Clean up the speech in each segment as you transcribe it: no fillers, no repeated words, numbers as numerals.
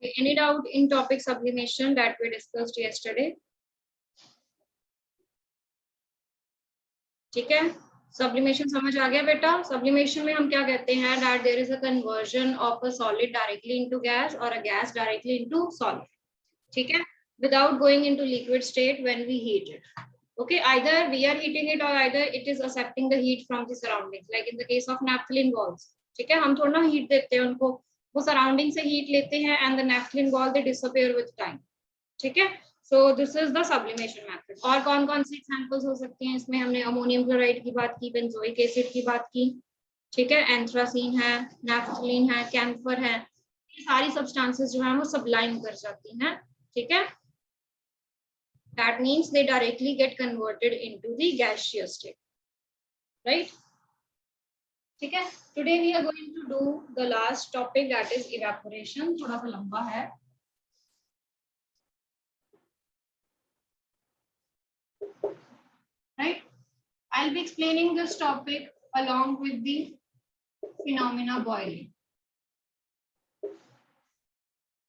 Any doubt in topic sublimation that we discussed yesterday? ठीक है, sublimation समझ आ गया बेटा? सब्लिमेशन में हम क्या कहते हैं, that there is a conversion of a solid directly into gas और a gas directly into solid, ठीक है, without going into liquid state when we heat it. Okay, either we are heating it or either it is accepting the heat from the surroundings, like in the case of naphthalene balls. ठीक है, हम थोड़ा ना heat देते हैं उनको, वो surrounding से हीट लेते हैं and the naphthalene ball they disappear with time. ठीक है, so this is the sublimation method. और कौन कौन सी एग्जांपल्स हो सकती हैं इसमें? हमने अमोनियम क्लोराइड की बात की, बेंजोइक एसिड की बात की, ठीक है, एंथ्रासीन है, नैफ्थलीन है, कैम्फर है, ये सारी सब्सटेंसेस जो है वो सब्लाइम कर जाती हैं. ठीक है, that means they directly get converted into the gaseous state, right? ठीक है, today we are going to do the last topic, that is evaporation. थोड़ा सा लंबा है. Right, I'll be explaining this topic along with the phenomena boiling.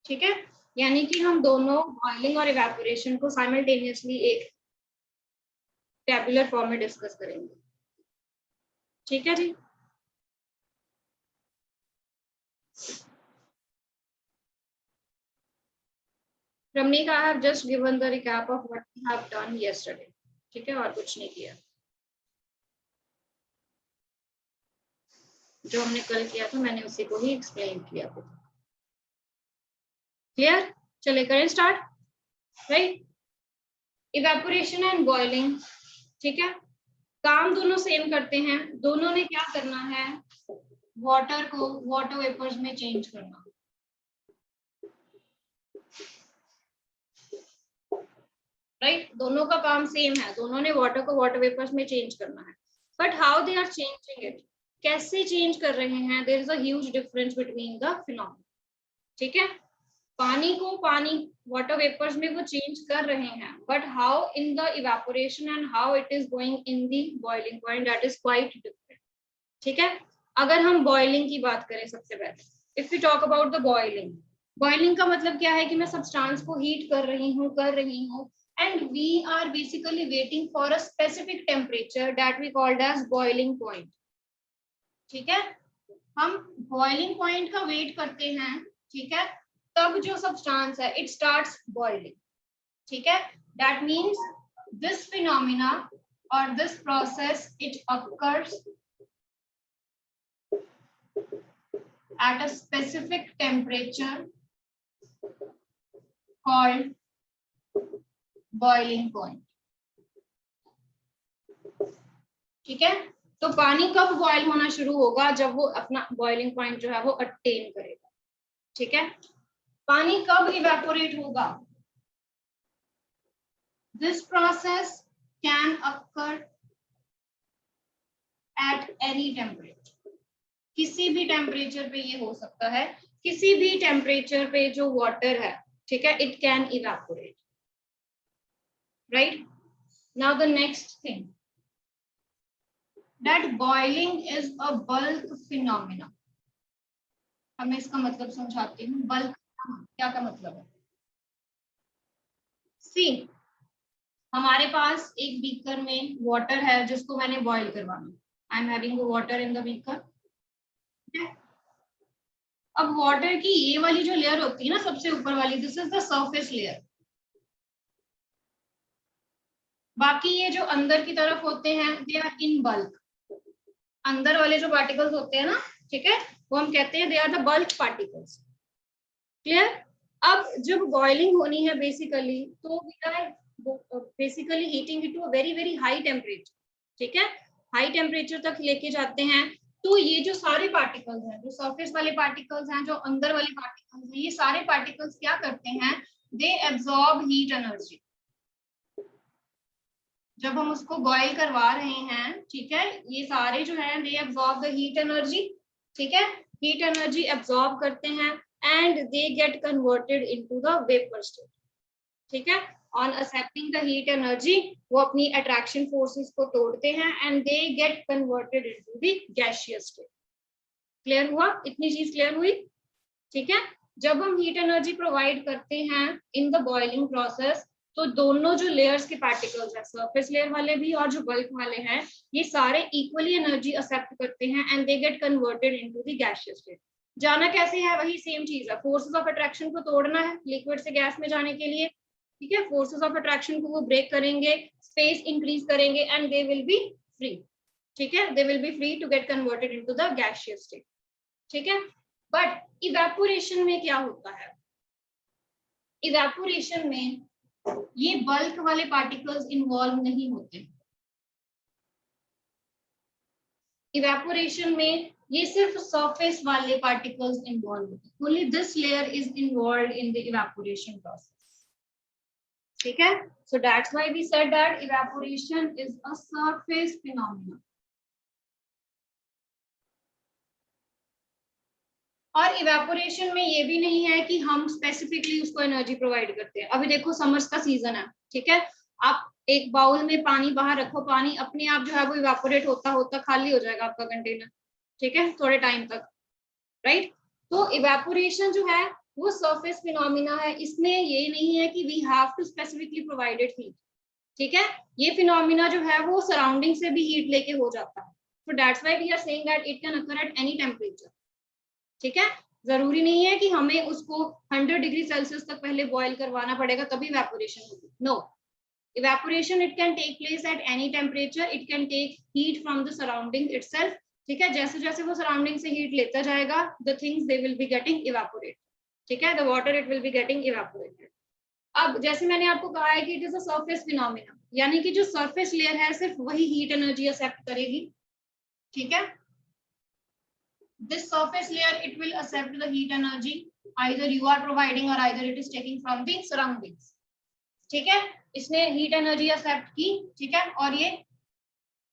ठीक है, यानी कि हम दोनों बॉइलिंग और इवेपोरेशन को साइमल्टेनियसली एक टेबुलर फॉर्म में डिस्कस करेंगे. ठीक है जी, Ramnik, I have just given the recap of what we have done yesterday. ठीक है, और कुछ नहीं किया. जो हमने कल किया था मैंने उसी को ही एक्सप्लेन किया. क्लियर? चले करें start. Right, evaporation and boiling. ठीक है, काम दोनों सेम करते हैं. दोनों ने क्या करना है, वाटर को वाटर वेपर्स में चेंज करना. राइट, दोनों का काम सेम है, दोनों ने वाटर को वाटर वेपर्स में चेंज करना है. But how they are changing it, कैसे चेंज कर रहे हैं, there is a huge difference between the phenomena. ठीक है, पानी को पानी वाटर वेपर्स में वो चेंज कर रहे हैं, but how in the evaporation and how it is going in the boiling point, that is quite different. ठीक है, अगर हम बॉइलिंग की बात करें सबसे पहले, if we talk about the boiling, boiling का मतलब क्या है कि मैं सब्सटेंस को हीट कर रही हूँ and we are basically waiting for a specific temperature that we called as boiling point. ठीक है, हम boiling point का वेट करते हैं. ठीक है, तब जो सब्सटेंस है it starts boiling. ठीक है, that means this phenomena or this process it occurs at a specific temperature called boiling point. ठीक है, तो पानी कब बॉयल होना शुरू होगा, जब वो अपना बॉइलिंग पॉइंट जो है वो अटेन करेगा. ठीक है, पानी कब इवेपोरेट होगा, this process can occur at any temperature. किसी भी टेम्परेचर पे ये हो सकता है, किसी भी टेम्परेचर पे जो वाटर है, ठीक है, it can evaporate. Right, now the next thing, that boiling is a bulk phenomena. अब मैं इसका मतलब समझाती हूँ. बल्क क्या का मतलब है, सी हमारे पास एक बीकर में वाटर है जिसको मैंने बॉईल करवाना. I am having water in the beaker. अब वाटर की ये वाली जो लेयर होती है ना सबसे ऊपर वाली, this is the surface layer. बाकी ये जो अंदर की तरफ होते हैं दे आर इन बल्क. अंदर वाले जो पार्टिकल्स होते हैं ना, ठीक है, वो हम कहते हैं they are the bulk particles. Clear? अब जब बॉइलिंग होनी है बेसिकली, तो we are basically heating it to a very very high temperature. ठीक है, हाई टेम्परेचर तक लेके जाते हैं. तो ये जो सारे पार्टिकल्स हैं, जो सरफेस वाले पार्टिकल्स हैं, जो अंदर वाले पार्टिकल्स हैं, ये सारे पार्टिकल्स क्या करते हैं, दे एब्जॉर्ब हीट एनर्जी. जब हम उसको बॉईल करवा रहे हैं, ठीक है, ये सारे जो है they absorb the heat energy. ठीक है, हीट एनर्जी एब्जॉर्ब करते हैं and they get converted into the vapour state. ठीक है, on accepting the heat energy वो अपनी अट्रैक्शन फोर्सेस को तोड़ते हैं and they get converted into the gaseous state. Clear हुआ? इतनी चीज क्लियर हुई? ठीक है, जब हम हीट एनर्जी प्रोवाइड करते हैं इन द बॉइलिंग प्रोसेस, तो दोनों जो लेयर्स के पार्टिकल्स हैं, सरफेस लेयर वाले भी और जो बल्क वाले हैं, ये सारे इक्वली एनर्जी एक्सेप्ट करते हैं and they get converted into the gaseous state. जाना कैसे है, वही सेम चीज है, फोर्सेस ऑफ अट्रैक्शन को तोड़ना है लिक्विड से गैस में जाने के लिए, ठीक है। फोर्सेस ऑफ अट्रैक्शन को वो ब्रेक करेंगे, स्पेस इंक्रीज करेंगे and they will be free, ठीक है, they will be free to get converted into the gaseous state, ठीक है। बट इवेपोरेशन में क्या होता है, इवेपोरेशन में ये बल्क वाले पार्टिकल्स इन्वॉल्व नहीं होते, इवेपोरेशन में ये सिर्फ सरफेस वाले पार्टिकल्स इन्वॉल्व होते हैं, only this layer is involve in the evaporation process, ठीक है। So that's why we said that evaporation is a surface phenomena. और इवेपोरेशन में ये भी नहीं है कि हम स्पेसिफिकली उसको एनर्जी प्रोवाइड करते हैं। अभी देखो समर्स का सीजन है, ठीक है, आप एक बाउल में पानी बाहर रखो, पानी अपने आप जो है वो इवेपोरेट होता होता खाली हो जाएगा आपका कंटेनर, ठीक है, थोड़े टाइम तक, राइट। तो इवेपोरेशन जो है वो सरफेस फिनोमिना है, इसमें ये नहीं है कि we have to specifically provided heat, ठीक है। ये फिनोमिना जो है वो सराउंडिंग से भी हीट लेके हो जाता है, so that's why we are saying that it can occur at any temperature, ठीक है। जरूरी नहीं है कि हमें उसको 100 डिग्री सेल्सियस तक पहले बॉईल करवाना पड़ेगा तभी इवेपोरेशन होगी, no, evaporation it can take place at any temperature, it can take heat from the surrounding itself, ठीक है। जैसे जैसे वो सराउंडिंग से हीट लेता जाएगा, the things they will be getting evaporate, ठीक है, the water it will be getting evaporated. अब जैसे मैंने आपको कहा है कि it is a surface phenomena, यानी कि जो सरफेस लेयर है सिर्फ वही हीट एनर्जी एक्सेप्ट करेगी, ठीक है। This surface layer it will accept the heat energy, either you are providing or either it is taking from the surroundings, ठीक है। इसने हीट एनर्जी एक्सेप्ट की, ठीक है, और ये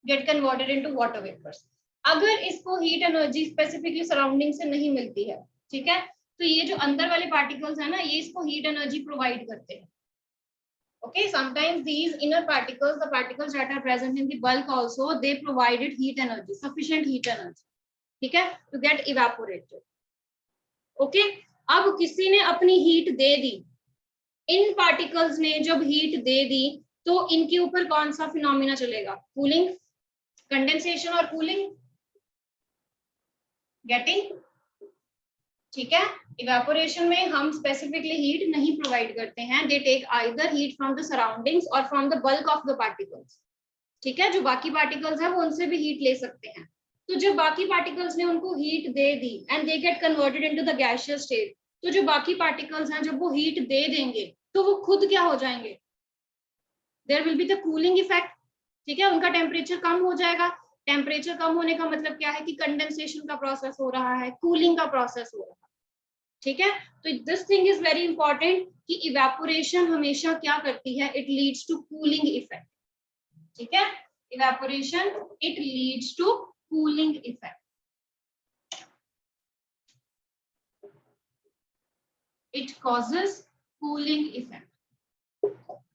get converted into water vapours. अगर इसको हीट एनर्जी स्पेसिफिकली सराउंडिंग से नहीं मिलती है, ठीक है, तो ये जो अंदर वाले पार्टिकल्स है ना, ये इसको हीट एनर्जी प्रोवाइड करते हैं, okay, sometimes these inner particles, the particles that are present in the bulk also, they provided heat energy, sufficient heat energy, ठीक है, to get evaporated, okay। अब किसी ने अपनी हीट दे दी, इन पार्टिकल्स ने जब हीट दे दी तो इनके ऊपर कौन सा फिनोमिना चलेगा, कूलिंग, कंडेंसेशन और कूलिंग, गेटिंग, ठीक है। इवेपोरेशन में हम स्पेसिफिकली हीट नहीं प्रोवाइड करते हैं, they take either heat from the surroundings और from the bulk of the particles, ठीक है। जो बाकी पार्टिकल्स हैं वो उनसे भी हीट ले सकते हैं, तो जब बाकी पार्टिकल्स ने उनको heat they the and they get converted into the gaseous state, तो जो बाकी पार्टिकल्स हैं जब वो हीट दे देंगे तो वो खुद क्या हो जाएंगे, there will be the cooling effect, ठीक है, उनका टेम्परेचर कम हो जाएगा। टेम्परेचर कम होने का मतलब क्या है कि कंडेंसेशन का प्रोसेस हो रहा है, कूलिंग का प्रोसेस हो रहा है, ठीक है। तो this thing is very important कि इवेपोरेशन हमेशा क्या करती है, it leads to cooling effect, ठीक है, evaporation it leads to cooling effect, it causes cooling effect,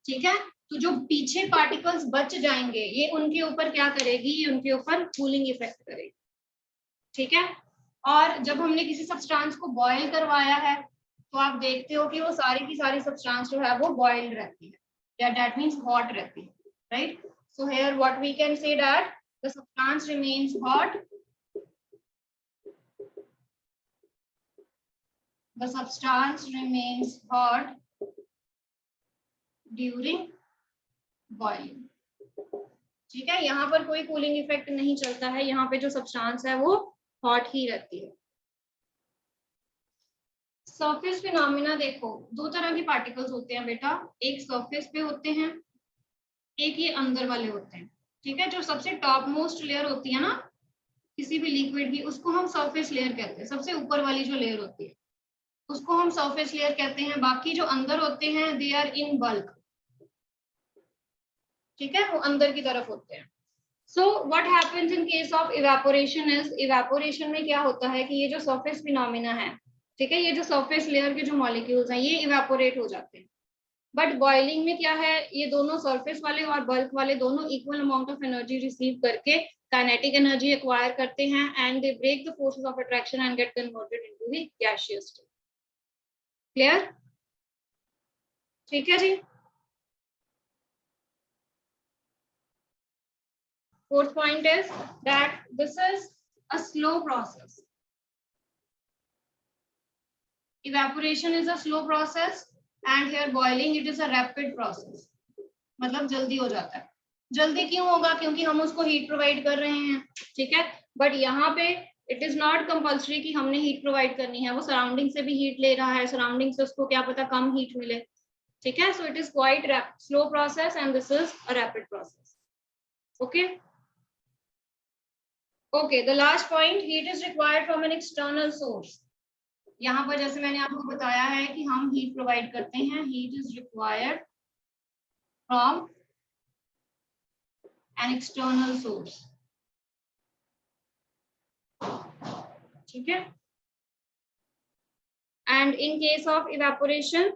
ठीक है। तो जो पीछे पार्टिकल्स बच जाएंगे ये उनके ऊपर क्या करेगी, ये उनके ऊपर कूलिंग इफेक्ट करेगी, ठीक है। और जब हमने किसी सब्सटेंस को बॉयल करवाया है तो आप देखते हो कि वो सारी की सारी सब्सटेंस जो है वो बॉइल्ड रहती है, या दैट मींस हॉट रहती है, right. So here what we can say that the substance remains hot, the substance remains hot during boiling, ठीक है। यहाँ पर कोई कूलिंग इफेक्ट नहीं चलता है, यहाँ पे जो सब्सटेंस है वो हॉट ही रहती है। सरफेस फिनोमिना देखो, दो तरह के पार्टिकल्स होते हैं बेटा, एक सरफेस पे होते हैं, एक ये अंदर वाले होते हैं, ठीक है। जो सबसे टॉप मोस्ट लेयर होती है ना किसी भी लिक्विड की, उसको हम सरफेस लेयर कहते हैं, सबसे ऊपर वाली जो लेयर होती है उसको हम सरफेस लेयर कहते हैं। बाकी जो अंदर होते हैं दे आर इन बल्क, ठीक है, वो अंदर की तरफ होते हैं। So what happens in case of evaporation is, evaporation में क्या होता है कि ये जो सरफेस फिनोमिना है, ठीक है, ये जो सरफेस लेयर के जो मॉलिक्यूल्स हैं ये इवेपोरेट हो जाते हैं। बट बॉइलिंग में क्या है, ये दोनों सरफेस वाले और बल्क वाले दोनों equal amount of energy receive करके काइनेटिक एनर्जी एक्वायर करते हैं and they break the forces of attraction and get converted into the gaseous state, clear? ठीक है जी। Fourth point is that this is a slow process. Evaporation is a slow process and here boiling it is a rapid process. मतलब जल्दी हो जाता है। जल्दी क्यों होगा? क्योंकि हम उसको हीट प्रोवाइड कर रहे हैं, ठीक है। बट यहाँ पे इट इज नॉट कंपल्सरी कि हमने हीट प्रोवाइड करनी है, वो सराउंडिंग से भी हीट ले रहा है, सराउंडिंग से उसको क्या पता कम हीट मिले, ठीक है। सो it is quite slow process and this is a rapid process. Okay okay, the last point, heat is required from an external source. यहाँ पर जैसे मैंने आपको बताया है कि हम हीट प्रोवाइड करते हैं, heat is required from an external source, ठीक है। And in case of evaporation,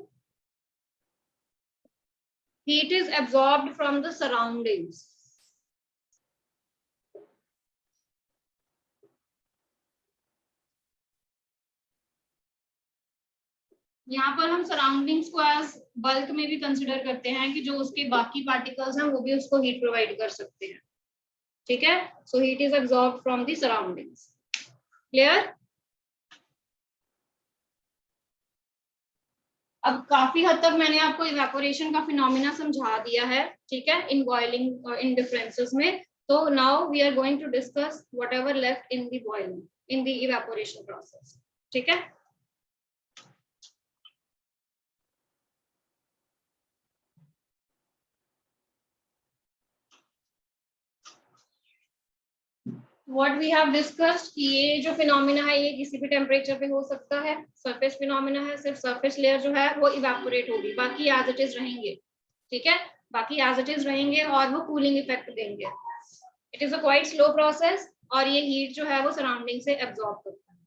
heat is absorbed from the surroundings. यहाँ पर हम सराउंडिंग्स को एज बल्क में भी कंसिडर करते हैं कि जो उसके बाकी पार्टिकल्स हैं वो भी उसको हीट प्रोवाइड कर सकते हैं, ठीक है। So heat is absorbed from the surroundings. Clear? अब काफी हद तक मैंने आपको इवेपोरेशन का फिनोमिना समझा दिया है, ठीक है, इन बॉइलिंग और इन डिफरेंसेस में। तो now we are going to discuss whatever left in the boiling, in the evaporation process, ठीक है। What we have discussed कि ये जो फिनोमिना है ये किसी भी टेम्परेचर पे हो सकता है, सरफेस फिनोमिना है, सिर्फ सरफेस लेयर जो है वो इवेपोरेट होगी, बाकी एज इट इज रहेंगे, ठीक है, बाकी एज इट इज रहेंगे और वो कूलिंग इफेक्ट देंगे। It is a quite slow process और ये हीट जो है वो सराउंडिंग से एब्जॉर्ब करता है,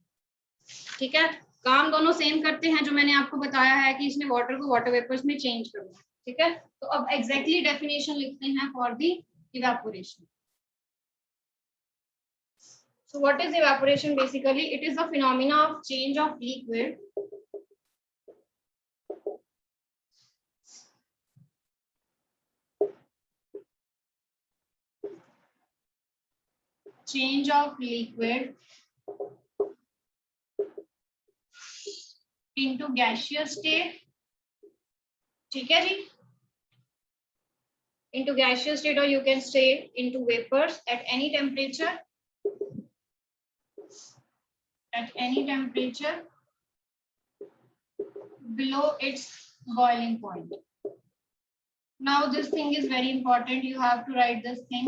ठीक है। काम दोनों सेम करते हैं, जो मैंने आपको बताया है कि इसने वाटर को वाटर वेपर्स में चेंज करना है, ठीक है। तो अब एग्जैक्टली डेफिनेशन लिखते हैं for the evaporation. So what is evaporation? Basically, it is a phenomena of change of liquid into gaseous state, ठीक है जी, into gaseous state, or you can say into vapors at any temperature, below its boiling point. Now this thing is very important, you have to write this thing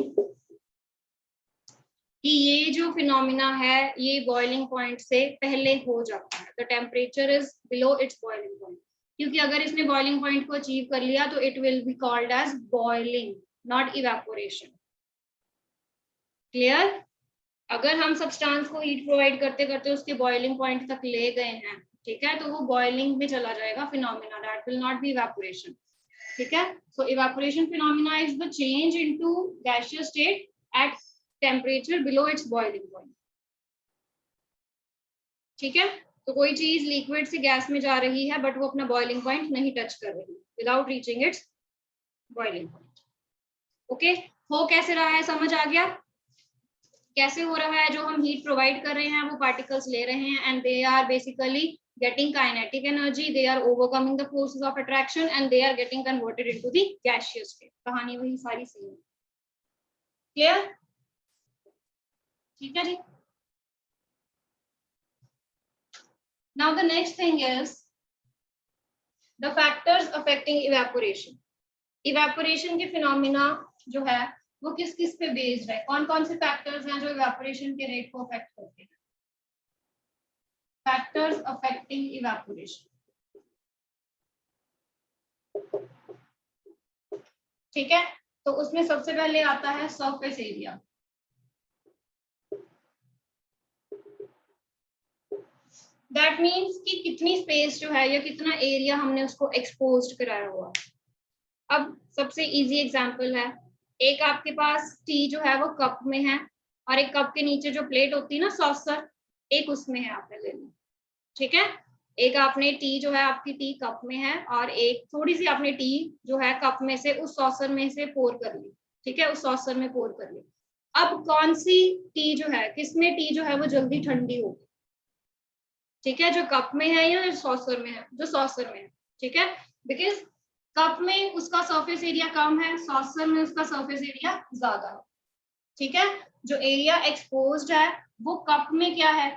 कि ये जो phenomena है ये boiling point से पहले हो जाता है, the temperature is below its boiling point, क्योंकि अगर इसने बॉइलिंग पॉइंट को अचीव कर लिया तो it will be called as boiling, not evaporation. Clear? अगर हम सब्सटेंस को हीट प्रोवाइड करते करते उसके बॉइलिंग पॉइंट तक ले गए हैं, ठीक है, तो वो बॉइलिंग में चला जाएगा phenomena, that will not be evaporation, ठीक है। So evaporation phenomena is the change into gaseous state at temperature below its boiling point, ठीक है। तो कोई चीज लिक्विड से गैस में जा रही है बट वो अपना बॉइलिंग पॉइंट नहीं टच कर रही without reaching it's boiling point. Okay, हो कैसे रहा है, समझ आ गया कैसे हो रहा है? जो हम हीट प्रोवाइड कर रहे हैं वो पार्टिकल्स ले रहे हैं and they are basically getting kinetic energy, they are overcoming the forces of attraction and they are getting converted into the gaseous state। कहानी वही सारी सेम है। क्लियर? ठीक है जी। Now the next thing is the factors affecting evaporation। evaporation के phenomena जो है वो किस किस पे बेस्ड है, कौन कौन से फैक्टर्स हैं जो इवेपोरेशन के रेट को अफेक्ट करते हैं? फैक्टर्स अफेक्टिंग इवेपोरेशन, ठीक है। तो उसमें सबसे पहले आता है सरफेस एरिया। दैट मीन्स कि कितनी स्पेस जो है या कितना एरिया हमने उसको एक्सपोज्ड कराया हुआ। अब सबसे इजी एग्जांपल है, एक आपके पास टी जो है वो कप में है और एक कप के नीचे जो प्लेट होती है ना सॉसर, एक उसमें है, आपने ले ली, ठीक है। एक आपने टी जो है आपकी टी कप में है और एक थोड़ी सी आपने टी जो है कप में से उस सॉसर में से पोर कर ली, ठीक है, उस सॉसर में पोर कर ली। अब कौन सी टी जो है, किसमें टी जो है वो जल्दी ठंडी होगी, ठीक है, जो कप में है या सॉसर में है, जो सॉसर में है, ठीक है, बिकॉज कप में उसका सरफेस एरिया कम है, सॉसर में उसका सरफेस एरिया ज्यादा है, ठीक है। जो एरिया एक्सपोज्ड है वो कप में क्या है,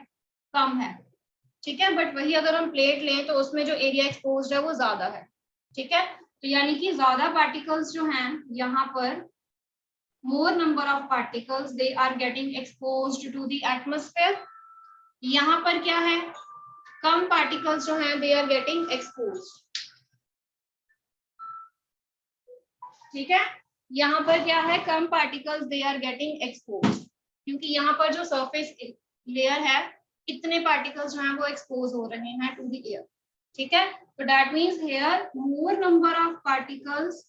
कम है, ठीक है, बट वही अगर हम प्लेट लें तो उसमें जो एरिया एक्सपोज्ड है वो ज्यादा है, ठीक है। तो यानी कि ज्यादा पार्टिकल्स जो हैं यहाँ पर, more number of particles they are getting exposed to the atmosphere. यहाँ पर क्या है, कम पार्टिकल्स जो हैं दे आर गेटिंग एक्सपोज्ड, ठीक है। यहाँ पर क्या है, कम particles they are getting exposed, क्योंकि यहाँ पर जो सरफेस लेयर है इतने पार्टिकल्स जो हैं वो एक्सपोज हो रहे हैं टू द एयर, ठीक है। तो that means here more number of particles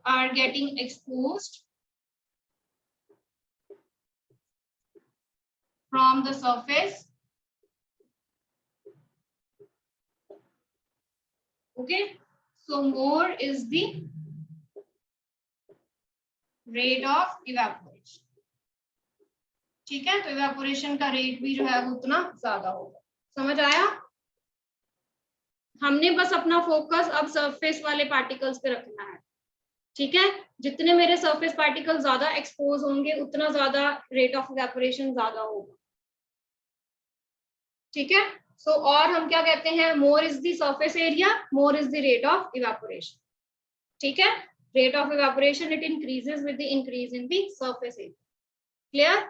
are getting exposed from the surface, okay, so more is the rate of evaporation, ठीक है। तो इवेपोरेशन का रेट भी जो है वो उतना ज्यादा होगा, समझ आया। हमने बस अपना फोकस अब सरफेस वाले पार्टिकल्स पे रखना है, ठीक है। जितने मेरे सरफेस पार्टिकल ज्यादा एक्सपोज होंगे उतना ज्यादा रेट ऑफ इवेपोरेशन ज्यादा होगा, ठीक है। सो और हम क्या कहते हैं, मोर is the surface area, more is the rate of evaporation, ठीक है। Rate of evaporation it increases with the increase in the surface area, clear.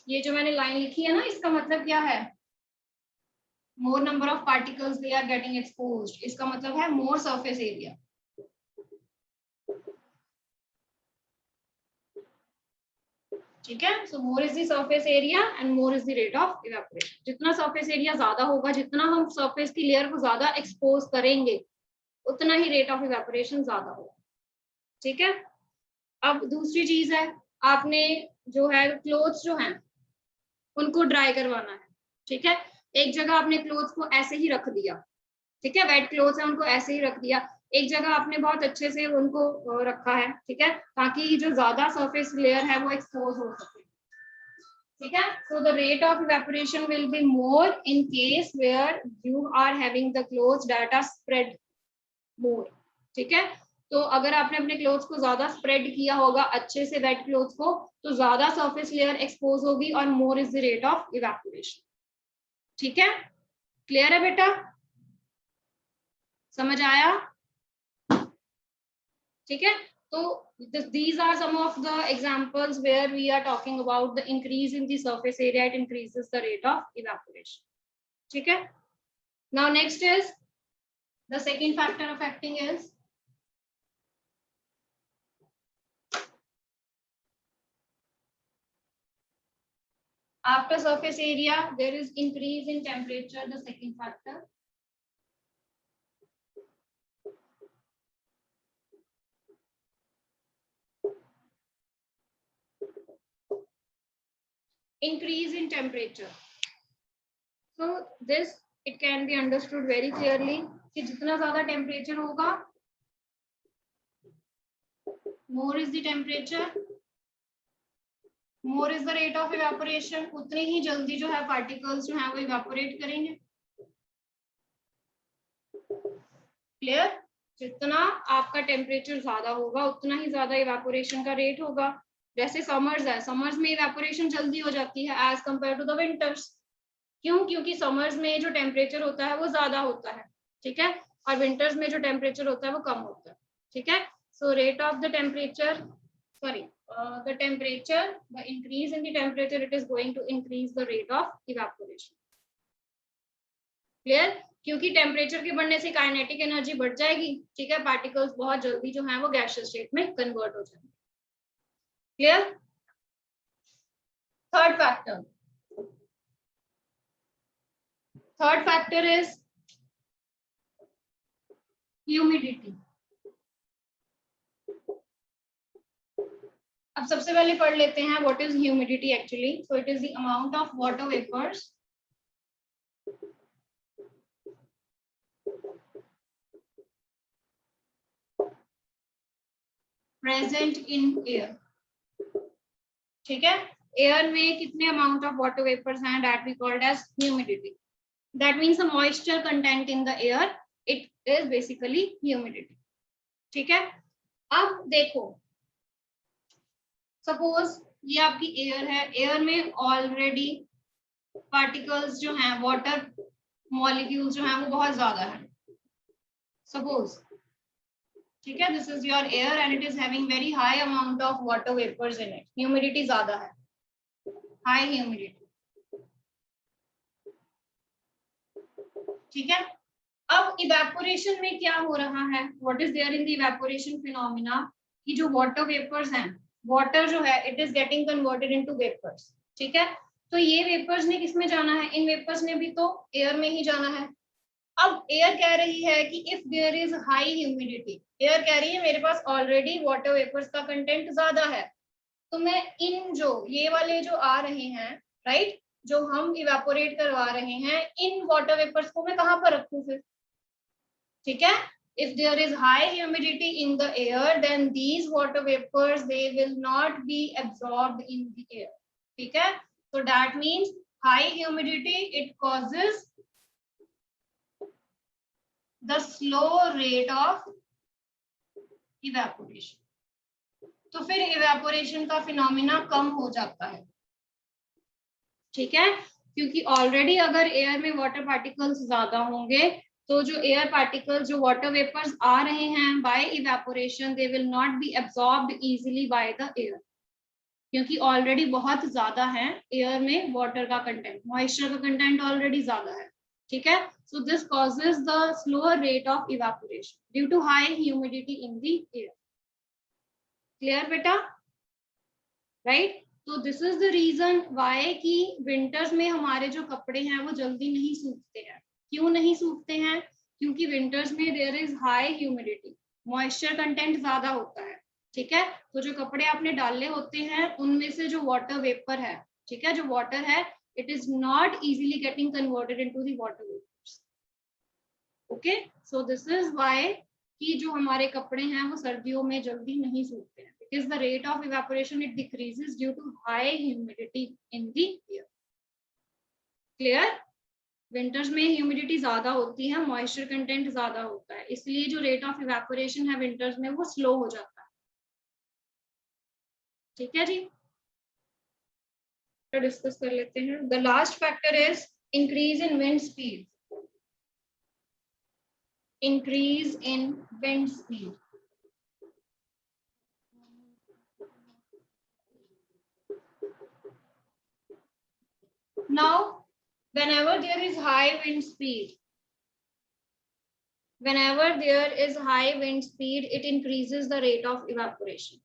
ये जो मैंने लाइन लिखी है ना, इसका मतलब क्या है, more number of particles they are getting exposed, इसका मतलब है मोर सरफेस एरिया, ठीक है। So more is the surface area and more is the rate of evaporation. जितना सरफेस एरिया ज्यादा होगा, जितना हम सरफेस की लेयर को ज्यादा एक्सपोज करेंगे उतना ही रेट ऑफ इवेपोरेशन ज्यादा होगा, ठीक है। अब दूसरी चीज है, आपने जो है क्लोथ्स जो हैं उनको ड्राई करवाना है, ठीक है। एक जगह आपने क्लोथ्स को ऐसे ही रख दिया, ठीक है, वेट क्लोथ्स है उनको ऐसे ही रख दिया, एक जगह आपने बहुत अच्छे से उनको रखा है, ठीक है, ताकि जो ज्यादा सरफेस लेयर है वो एक्सपोज हो सके, ठीक है। So the rate of evaporation will be more in case where you are having the clothes that are spread more, ठीक है। तो अगर आपने अपने क्लोथ्स को ज्यादा स्प्रेड किया होगा अच्छे से वेट क्लोथ्स को, तो ज्यादा सरफेस लेयर एक्सपोज होगी और मोर is the rate of evaporation, ठीक है। क्लियर है बेटा, समझ आया, ठीक है। तो these are some of the examples where we are talking about the increase in the surface area, it increases the rate of evaporation, ठीक है। Now next is the second factor affecting is after surface area there is increase in temperature, the second factor, increase in temperature. So this it can be understood very clearly कि जितना ज्यादा temperature होगा, more is the temperature, more is the rate of evaporation, उतनी ही जल्दी जो है particles जो है वो इवेपोरेट करेंगे, क्लियर। जितना आपका टेम्परेचर ज्यादा होगा उतना ही ज्यादा इवेपोरेशन का रेट होगा। जैसे समर्स है, समर्स में इवेपोरेशन जल्दी हो जाती है as compare to the winters, क्यों, क्योंकि समर्स में जो टेम्परेचर होता है वो ज्यादा होता है, ठीक है, और विंटर्स में जो टेम्परेचर होता है वो कम होता है, ठीक है। So rate of the temperature, sorry, the temperature, the increase in the temperature, it is going to increase the rate of evaporation, clear. क्योंकि टेम्परेचर के बढ़ने से काइनेटिक एनर्जी बढ़ जाएगी, ठीक है, पार्टिकल्स बहुत जल्दी जो है वो गैसियस स्टेट में कन्वर्ट हो जाएंगे, clear. Third factor is humidity. अब सबसे पहले पढ़ लेते हैं what is humidity actually. So it is the amount of water vapours present in air. ठीक है, एयर में कितने अमाउंट ऑफ वाटर वेपर्स हैं, that we called as humidity. That means the moisture content in the air, it is basically humidity. ठीक है, अब देखो suppose ये आपकी एयर है, एयर में ऑलरेडी पार्टिकल्स जो हैं, वाटर मॉलिक्यूल्स जो हैं वो बहुत ज्यादा है. सपोज, ठीक है, this is your air and it is having very high amount of water vapours in it. Humidity ज्यादा है, हाई ह्यूमिडिटी. ठीक है, अब इवेपोरेशन में क्या हो रहा है, what is there in the evaporation phenomena, कि जो वाटर वेपर्स हैं, वाटर जो है it is getting converted into vapours. ठीक है, तो ये वेपर्स ने किसमें जाना है, इन वेपर्स ने भी तो एयर में ही जाना है. अब एयर कह रही है कि if there is high humidity, air कह रही है मेरे पास ऑलरेडी वाटर वेपर्स का कंटेंट ज्यादा है, तो मैं इन जो ये वाले जो आ रहे हैं, राइट, जो हम इवेपोरेट करवा रहे हैं, इन वाटर वेपर्स को मैं कहां पर रखूं फिर. ठीक है, if there is high humidity in the air, then these water vapors they will not be absorbed in the air. ठीक है, so that means high humidity it causes the slow rate of evaporation. तो फिर evaporation का phenomena कम हो जाता है. ठीक है, क्योंकि ऑलरेडी अगर एयर में वाटर पार्टिकल्स ज्यादा होंगे तो जो एयर पार्टिकल्स, जो वाटर वेपर्स आ रहे हैं by evaporation, they will not be absorbed easily by the air, क्योंकि ऑलरेडी बहुत ज्यादा है एयर में वाटर का कंटेंट, मॉइस्चर का कंटेंट ऑलरेडी ज्यादा है. ठीक है, so this causes the slower rate of evaporation due to high humidity in the air. Clear बेटा, राइट? तो this is the reason why कि विंटर्स में हमारे जो कपड़े हैं वो जल्दी नहीं सूखते हैं. क्यों नहीं सूखते हैं? क्योंकि विंटर्स में there is high humidity, moisture content ज्यादा होता है. ठीक है, तो जो कपड़े आपने डाले होते हैं उनमें से जो वाटर वेपर है, ठीक है, जो वाटर है it is not easily getting converted into the water vapours. Okay, so this is why कि जो हमारे कपड़े हैं वो सर्दियों में जल्दी नहीं सूखते हैं, because the rate of evaporation it decreases due to high humidity in the air. Clear? Winters में ह्यूमिडिटी ज्यादा होती है, मॉइस्चर कंटेंट ज्यादा होता है, इसलिए जो रेट ऑफ इवेपोरेशन है विंटर्स में वो स्लो हो जाता है. ठीक है जी, तो डिस्कस कर लेते हैं. The last factor is increase in wind speed. Increase in wind speed. Now, whenever there is high wind speed, it increases the rate of evaporation.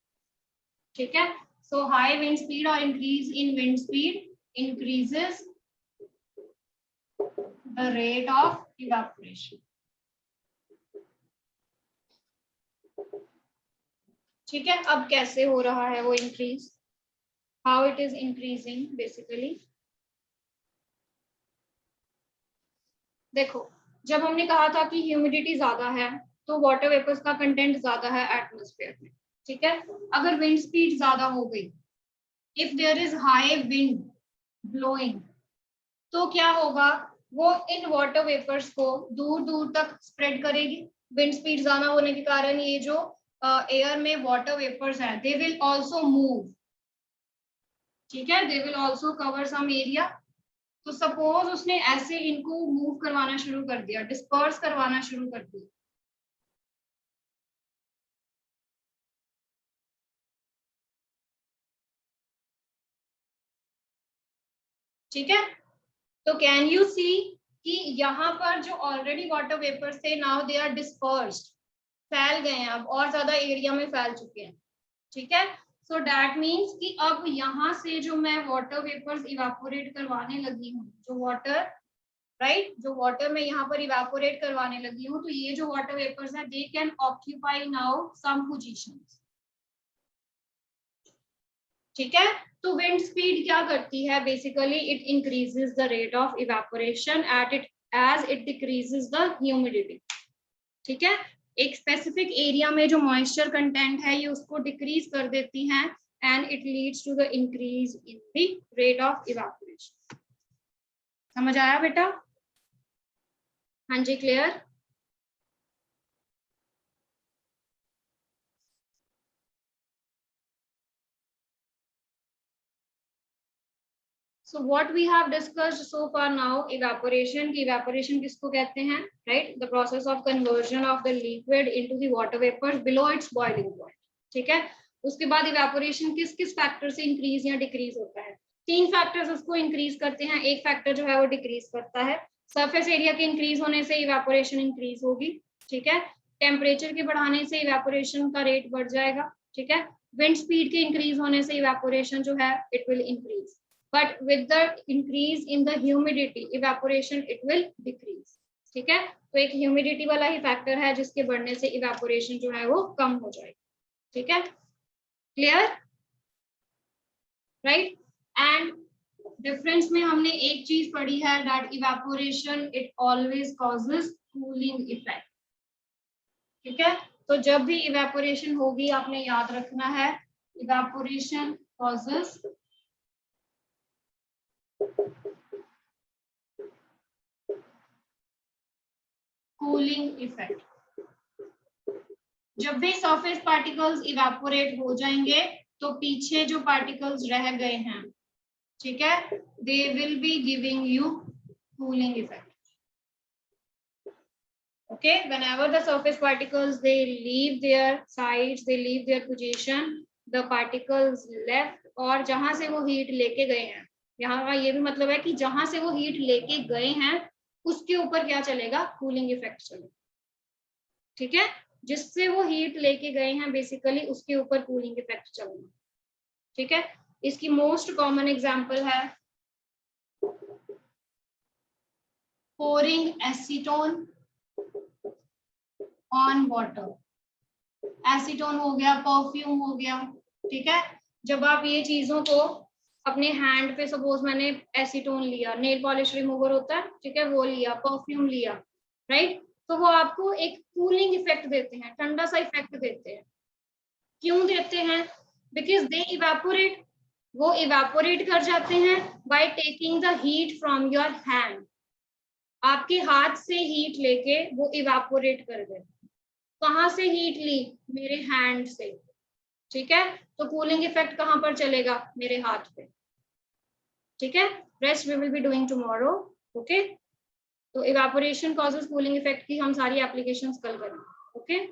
ठीक है, so high wind speed or increase in wind speed increases the rate of evaporation. ठीक है, अब कैसे हो रहा है वो increase, how it is increasing basically. देखो, जब हमने कहा था कि ह्यूमिडिटी ज्यादा है तो वाटर वेपर्स का कंटेंट ज्यादा है एटमॉस्फेयर में. ठीक है, अगर विंड स्पीड ज्यादा हो गई, if there is high wind blowing, तो क्या होगा, वो इन वाटर वेपर्स को दूर दूर तक स्प्रेड करेगी. विंड स्पीड ज्यादा होने के कारण ये जो एयर में वाटर वेपर्स हैं दे विल आल्सो मूव. ठीक है, they will also cover some area. तो सपोज उसने ऐसे इनको मूव करवाना शुरू कर दिया, डिस्पर्स करवाना शुरू कर दिया. ठीक है, तो कैन यू सी कि यहाँ पर जो ऑलरेडी वाटर वेपर्स थे नाउ दे आर डिस्पर्स्ड, फैल गए हैं, अब और ज्यादा एरिया में फैल चुके हैं. ठीक है, सो दैट मीन्स कि अब यहाँ से जो मैं वाटर वेपर्स इवेपोरेट करवाने लगी हूँ, जो वाटर, राइट, जो वाटर में यहाँ पर इवेपोरेट करवाने लगी हूँ, तो ये जो वाटर वेपर्स है they can occupy now some positions. ठीक है। तो विंड स्पीड क्या करती है, basically it increases the rate of evaporation at it as it decreases the humidity. ठीक है, एक स्पेसिफिक एरिया में जो मॉइस्चर कंटेंट है ये उसको डिक्रीज कर देती हैं and it leads to the increase in the rate of evaporation. समझ आया बेटा? हाँ जी, clear? So what we have discussed so far now, evaporation की evaporation किसको कहते हैं, right? The process of conversion of the liquid into the water vapors below its boiling point. ठीक है, उसके बाद evaporation किस किस फैक्टर से इंक्रीज या डिक्रीज होता है? तीन फैक्टर्स उसको इंक्रीज करते हैं, एक फैक्टर जो है वो डिक्रीज करता है। सरफेस एरिया के इंक्रीज होने से इवेपोरेशन इंक्रीज होगी। ठीक है, टेम्परेचर के बढ़ाने से इवेपोरेशन का रेट बढ़ जाएगा। ठीक है, विंड स्पीड के इंक्रीज होने से इवेपोरेशन जो है it will increase, but with the increase in the humidity evaporation it will decrease। ठीक है, तो एक ह्यूमिडिटी वाला ही फैक्टर है जिसके बढ़ने से इवेपोरेशन जो है वो कम हो जाएगी। ठीक है, क्लियर? राइट। एंड डिफरेंस में हमने एक चीज पढ़ी है that evaporation it always causes cooling effect. ठीक है, तो जब भी इवेपोरेशन होगी आपने याद रखना है इवेपोरेशन कॉजेस कूलिंग इफेक्ट। जब भी सरफेस पार्टिकल्स इवेपोरेट हो जाएंगे तो पीछे जो पार्टिकल्स रह गए हैं, ठीक है, they will be giving you cooling effect. Okay, whenever the surface particles they leave their sides, they leave their position, the particles left, और जहां से वो हीट लेके गए हैं, यहाँ का ये भी मतलब है कि जहां से वो हीट लेके गए हैं उसके ऊपर क्या चलेगा, कूलिंग इफेक्ट चलेगा। ठीक है, जिससे वो हीट लेके गए हैं बेसिकली उसके ऊपर कूलिंग इफेक्ट चलेगा। ठीक है, इसकी मोस्ट कॉमन एग्जांपल है pouring acetone on water. Acetone हो गया, परफ्यूम हो गया। ठीक है, जब आप ये चीजों को अपने हैंड पे, सपोज मैंने एसीटोन लिया, नेल पॉलिश रिमूवर होता है, ठीक है, वो लिया, परफ्यूम लिया, राइट, तो वो आपको एक कूलिंग इफेक्ट देते हैं, ठंडा सा इफेक्ट देते हैं। क्यों देते हैं? बिकॉज दे इवेपोरेट, वो इवेपोरेट कर जाते हैं by taking the heat from your hand. आपके हाथ से हीट लेके वो इवेपोरेट कर गए। कहाँ से हीट ली? मेरे हैंड से। ठीक है, तो कूलिंग इफेक्ट कहाँ पर चलेगा? मेरे हाथ पे। ठीक है, rest we will be doing tomorrow. Okay, तो इवेपोरेशन कॉजेस कूलिंग इफेक्ट की हम सारी एप्लीकेशंस कल करेंगे। ओके।